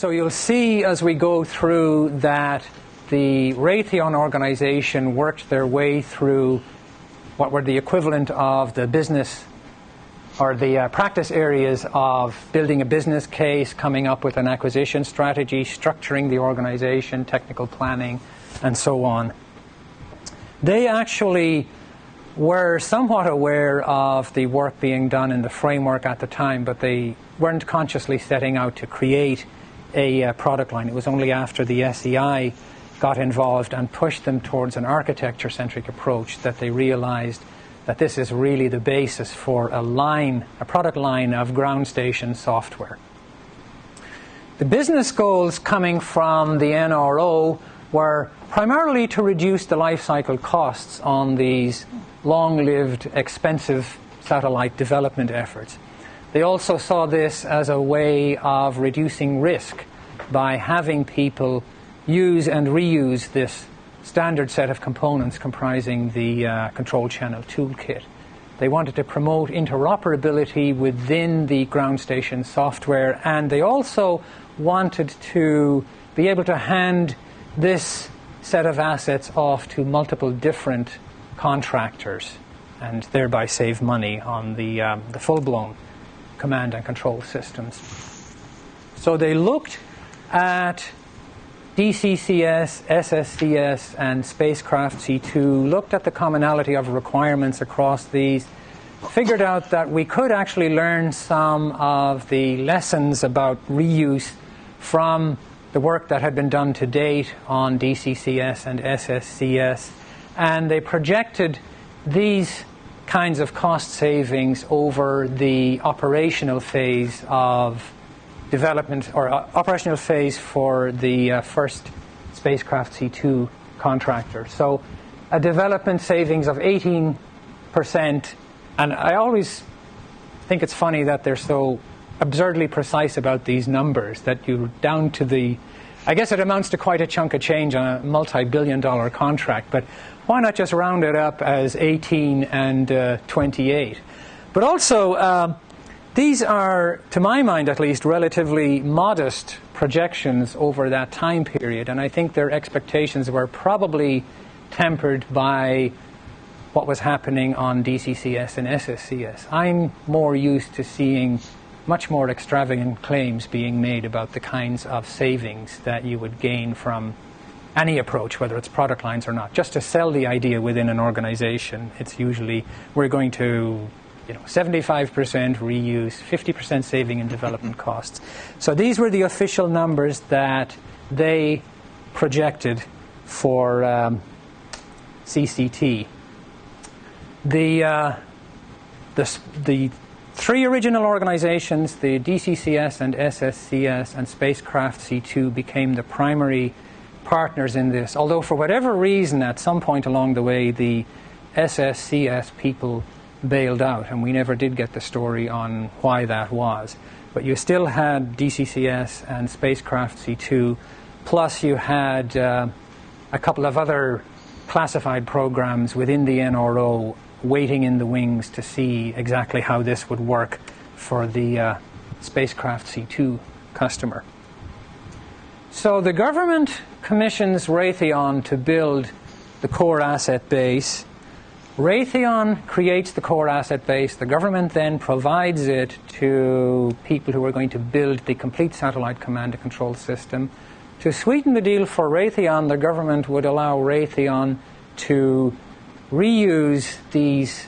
So you'll see as we go through that the Raytheon organization worked their way through what were the equivalent of the business or the practice areas of building a business case, coming up with an acquisition strategy, structuring the organization, technical planning, and so on. They actually were somewhat aware of the work being done in the framework at the time, but they weren't consciously setting out to create a product line. It was only after the SEI got involved and pushed them towards an architecture-centric approach that they realized that this is really the basis for a product line of ground station software. The business goals coming from the NRO were primarily to reduce the life cycle costs on these long-lived, expensive satellite development efforts. They also saw this as a way of reducing risk by having people use and reuse this standard set of components comprising the control channel toolkit. They wanted to promote interoperability within the ground station software, and they also wanted to be able to hand this set of assets off to multiple different contractors and thereby save money on the full-blown command and control systems. So they looked at DCCS, SSCS, and Spacecraft C2, looked at the commonality of requirements across these, figured out that we could actually learn some of the lessons about reuse from the work that had been done to date on DCCS and SSCS, and they projected these kinds of cost savings over the operational phase of development, or operational phase for the first Spacecraft C2 contractor. So a development savings of 18%, and I always think it's funny that they're so absurdly precise about these numbers, that you're down to the, I guess it amounts to quite a chunk of change on a multi-billion-dollar contract, but why not just round it up as 18 and 28? But also, these are, to my mind at least, relatively modest projections over that time period, and I think their expectations were probably tempered by what was happening on DCCS and SSCS. I'm more used to seeing much more extravagant claims being made about the kinds of savings that you would gain from any approach, whether it's product lines or not. Just to sell the idea within an organization, it's usually we're going to 75% reuse, 50% saving in development costs. So these were the official numbers that they projected for CCT. The three original organizations, the DCCS and SSCS and Spacecraft C2, became the primary partners in this, although for whatever reason at some point along the way the SSCS people bailed out, and we never did get the story on why that was. But you still had DCCS and Spacecraft C2, plus you had a couple of other classified programs within the NRO waiting in the wings to see exactly how this would work for the Spacecraft C2 customer. So the government commissions Raytheon to build the core asset base. Raytheon creates the core asset base. The government then provides it to people who are going to build the complete satellite command and control system. To sweeten the deal for Raytheon, the government would allow Raytheon to reuse these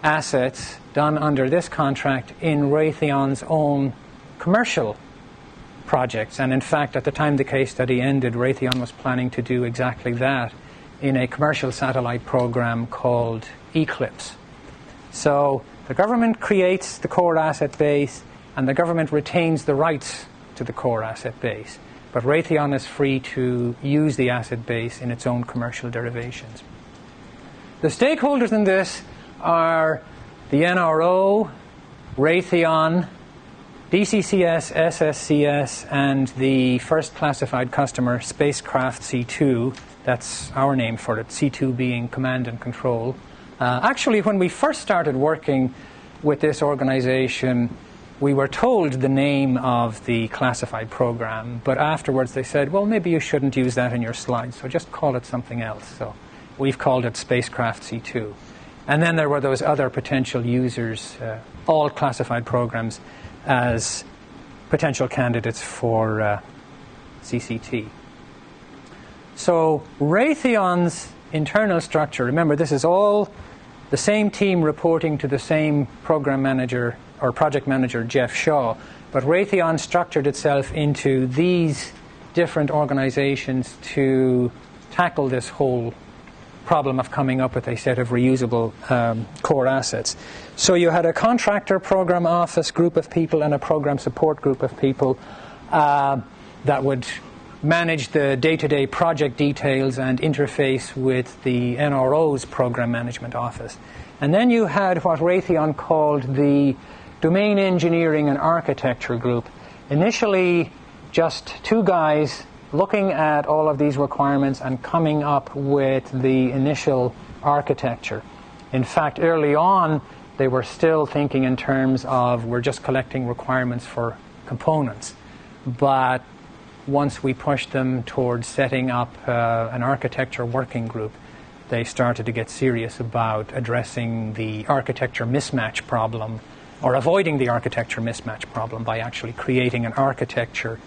assets done under this contract in Raytheon's own commercial projects. And in fact, at the time the case study ended, Raytheon was planning to do exactly that in a commercial satellite program called Eclipse. So the government creates the core asset base, and the government retains the rights to the core asset base. But Raytheon is free to use the asset base in its own commercial derivations. The stakeholders in this are the NRO, Raytheon, DCCS, SSCS, and the first classified customer, Spacecraft C2. That's our name for it, C2 being command and control. Actually, when we first started working with this organization, we were told the name of the classified program, but afterwards they said, well, maybe you shouldn't use that in your slides, so just call it something else. So we've called it Spacecraft C2. And then there were those other potential users, all classified programs, as potential candidates for CCT. So Raytheon's internal structure, remember this is all the same team reporting to the same program manager or project manager, Jeff Shaw, but Raytheon structured itself into these different organizations to tackle this whole problem of coming up with a set of reusable core assets. So you had a contractor program office group of people and a program support group of people that would manage the day-to-day project details and interface with the NRO's program management office. And then you had what Raytheon called the Domain Engineering and Architecture Group. Initially, just two guys looking at all of these requirements and coming up with the initial architecture. In fact, early on, they were still thinking in terms of we're just collecting requirements for components. But once we pushed them towards setting up an architecture working group, they started to get serious about addressing the architecture mismatch problem, or avoiding the architecture mismatch problem by actually creating an architecture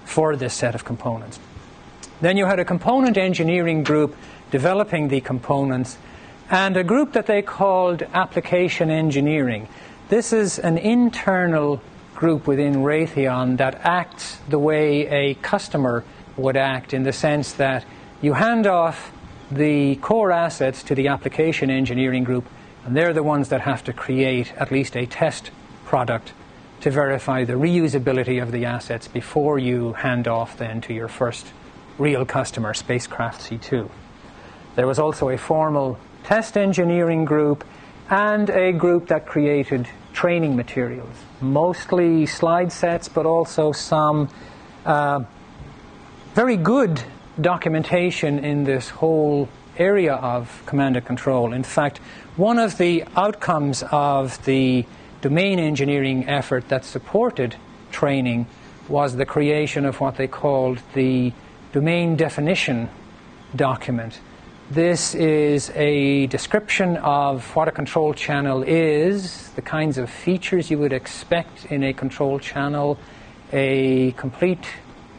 for this set of components. Then you had a component engineering group developing the components, and a group that they called application engineering. This is an internal group within Raytheon that acts the way a customer would act, in the sense that you hand off the core assets to the application engineering group, and they're the ones that have to create at least a test product to verify the reusability of the assets before you hand off then to your first real customer, Spacecraft C2. There was also a formal test engineering group and a group that created training materials, mostly slide sets, but also some very good documentation in this whole area of command and control. In fact, one of the outcomes of the domain engineering effort that supported training was the creation of what they called the domain definition document. This is a description of what a control channel is, the kinds of features you would expect in a control channel, a complete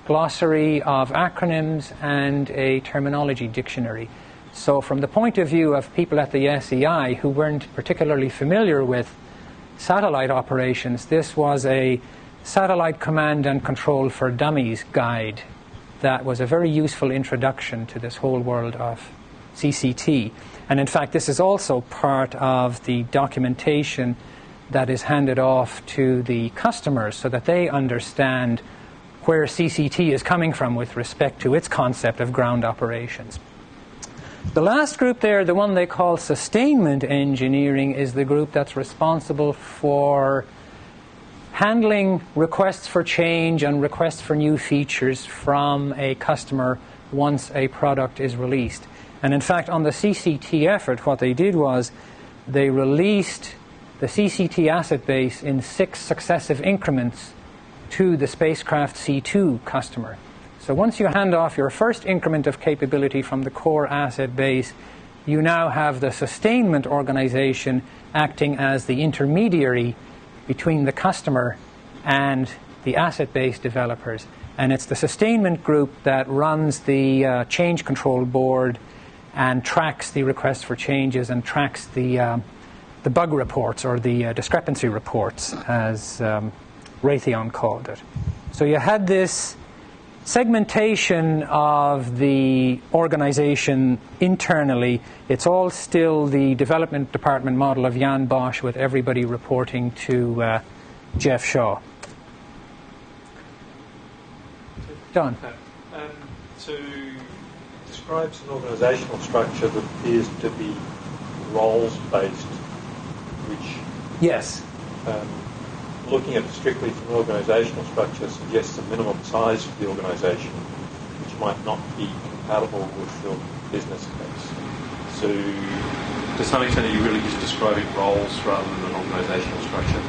glossary of acronyms, and a terminology dictionary. So from the point of view of people at the SEI who weren't particularly familiar with satellite operations, this was a satellite command and control for dummies guide that was a very useful introduction to this whole world of CCT. And in fact, this is also part of the documentation that is handed off to the customers so that they understand where CCT is coming from with respect to its concept of ground operations. The last group there, the one they call sustainment engineering, is the group that's responsible for handling requests for change and requests for new features from a customer once a product is released. And in fact, on the CCT effort, what they did was they released the CCT asset base in 6 successive increments to the Spacecraft C2 customer. So once you hand off your first increment of capability from the core asset base, you now have the sustainment organization acting as the intermediary between the customer and the asset base developers. And it's the sustainment group that runs the change control board and tracks the requests for changes and tracks the bug reports, or the discrepancy reports, as Raytheon called it. So you had this segmentation of the organization internally. It's all still the development department model of Jan Bosch, with everybody reporting to Jeff Shaw. Don. To describe an organizational structure that appears to be roles-based, which Yes. Looking at it strictly from an organisational structure suggests a minimum size of the organisation, which might not be compatible with the business case. So, to some extent, are you really just describing roles rather than an organisational structure?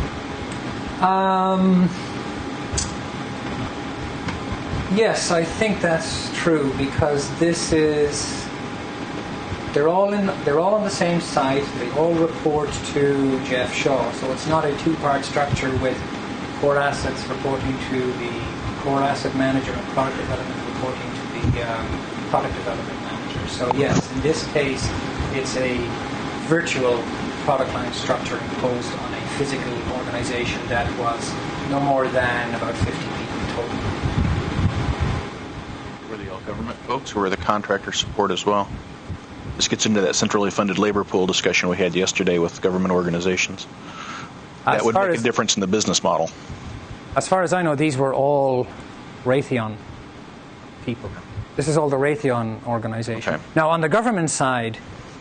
Yes, I think that's true, because they're all on the same site. They all report to Jeff Shaw, so it's not a two-part structure with core assets reporting to the core asset manager and product development reporting to the product development manager. So yes, in this case, it's a virtual product line structure imposed on a physical organization that was no more than about 50 people total. Were they all government folks, or were the contractor support as well? This gets into that centrally funded labor pool discussion we had yesterday with government organizations. That would make a difference in the business model. As far as I know, these were all Raytheon people. This is all the Raytheon organization. Okay. Now, on the government side,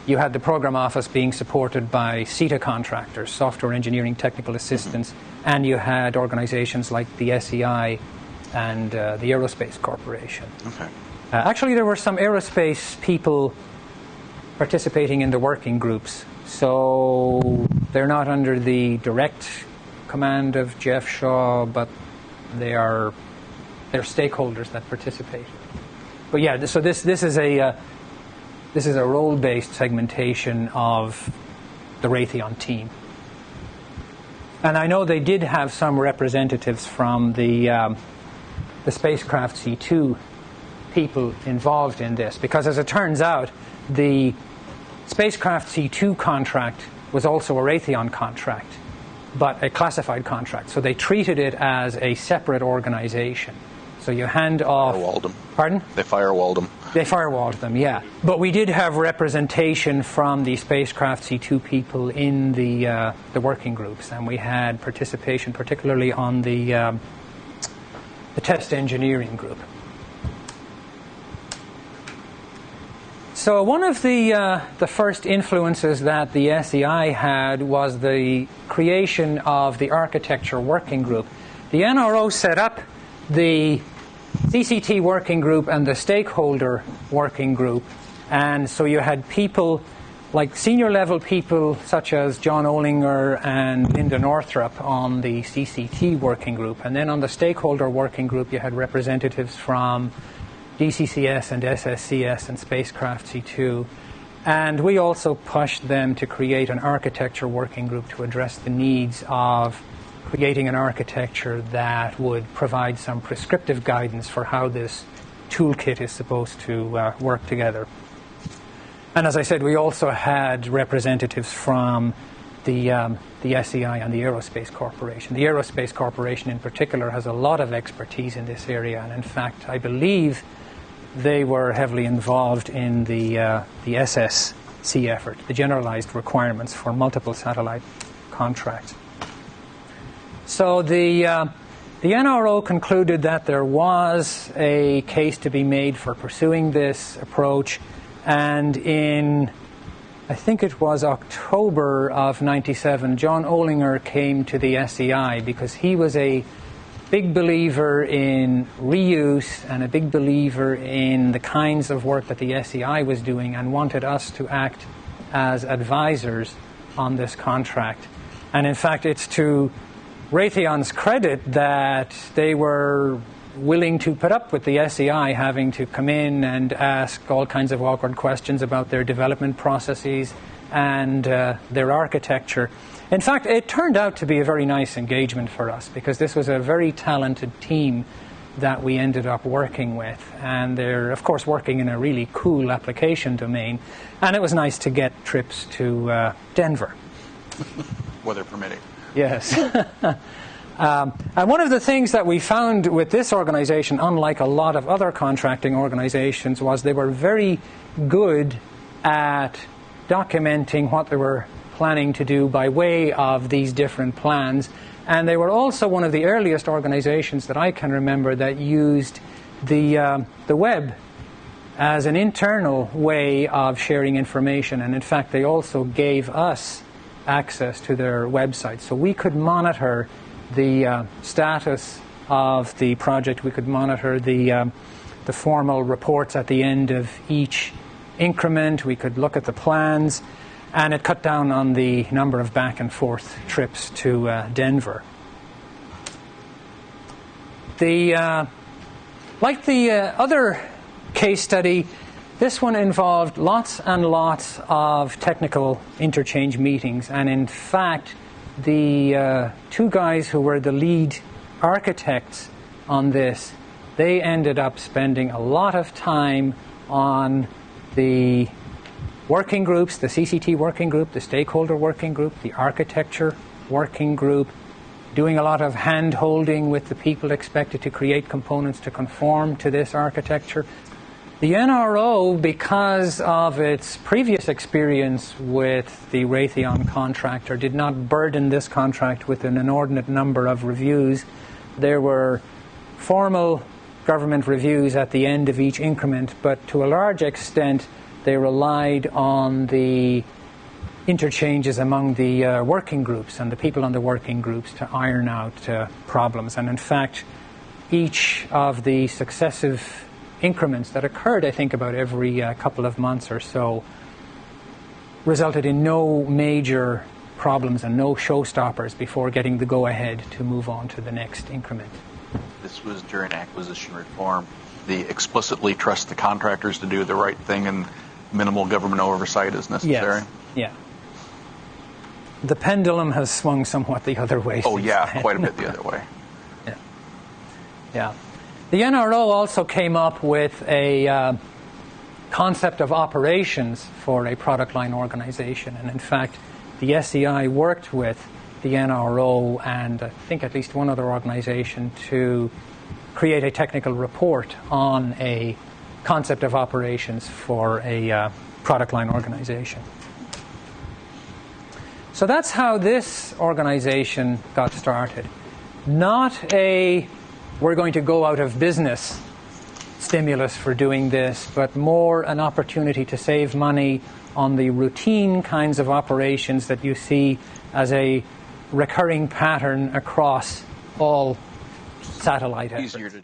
you had the program office being supported by CETA contractors, software engineering technical assistants, and you had organizations like the SEI and the Aerospace Corporation. Okay. Actually, there were some aerospace people participating in the working groups, so they're not under the direct command of Jeff Shaw, but they're stakeholders that participate. But yeah, so this is a role-based segmentation of the Raytheon team. And I know they did have some representatives from the spacecraft C2 people involved in this, because as it turns out, the spacecraft C2 contract was also a Raytheon contract, but a classified contract. So they treated it as a separate organization. So you hand off... Firewalled them. Pardon? They firewalled them. They firewalled them, yeah. But we did have representation from the spacecraft C2 people in the working groups, and we had participation particularly on the test engineering group. So one of the first influences that the SEI had was the creation of the architecture working group. The NRO set up the CCT working group and the stakeholder working group, and so you had people like senior level people such as John Olinger and Linda Northrup on the CCT working group, and then on the stakeholder working group you had representatives from DCCS and SSCS and Spacecraft C2, and we also pushed them to create an architecture working group to address the needs of creating an architecture that would provide some prescriptive guidance for how this toolkit is supposed to work together. And as I said, we also had representatives from the SEI and the Aerospace Corporation. The Aerospace Corporation in particular has a lot of expertise in this area, and in fact, I believe they were heavily involved in the SSC effort, the generalized requirements for multiple satellite contracts. So the NRO concluded that there was a case to be made for pursuing this approach, and in, I think it was October of '97, John Olinger came to the SEI because he was a big believer in reuse and a big believer in the kinds of work that the SEI was doing, and wanted us to act as advisors on this contract. And in fact, it's to Raytheon's credit that they were willing to put up with the SEI having to come in and ask all kinds of awkward questions about their development processes and their architecture. In fact, it turned out to be a very nice engagement for us, because this was a very talented team that we ended up working with, and they're of course working in a really cool application domain, and it was nice to get trips to Denver. Weather permitting. Yes. And one of the things that we found with this organization, unlike a lot of other contracting organizations, was they were very good at documenting what they were planning to do by way of these different plans. And they were also one of the earliest organizations that I can remember that used the web as an internal way of sharing information. And in fact, they also gave us access to their website, so we could monitor the status of the project. We could monitor the formal reports at the end of each increment. We could look at the plans, and it cut down on the number of back and forth trips to Denver. Like the other case study, this one involved lots and lots of technical interchange meetings, and in fact, the two guys who were the lead architects on this, they ended up spending a lot of time on the working groups, the CCT working group, the stakeholder working group, the architecture working group, doing a lot of hand-holding with the people expected to create components to conform to this architecture. The NRO, because of its previous experience with the Raytheon contractor, did not burden this contract with an inordinate number of reviews. There were formal government reviews at the end of each increment, but to a large extent they relied on the interchanges among the working groups and the people on the working groups to iron out problems. And in fact, each of the successive increments that occurred, I think, about every couple of months or so, resulted in no major problems and no showstoppers before getting the go-ahead to move on to the next increment. This was during acquisition reform. The explicitly trust the contractors to do the right thing and minimal government oversight is necessary. Yes. Yeah. The pendulum has swung somewhat the other way. Oh, yeah, quite a bit the other way. Yeah. Yeah. The NRO also came up with a concept of operations for a product line organization. And in fact, the SEI worked with the NRO and I think at least one other organization to create a technical report on a concept of operations for a product line organization. So that's how this organization got started. Not a we're going to go out of business stimulus for doing this, but more an opportunity to save money on the routine kinds of operations that you see as a recurring pattern across all satellite efforts.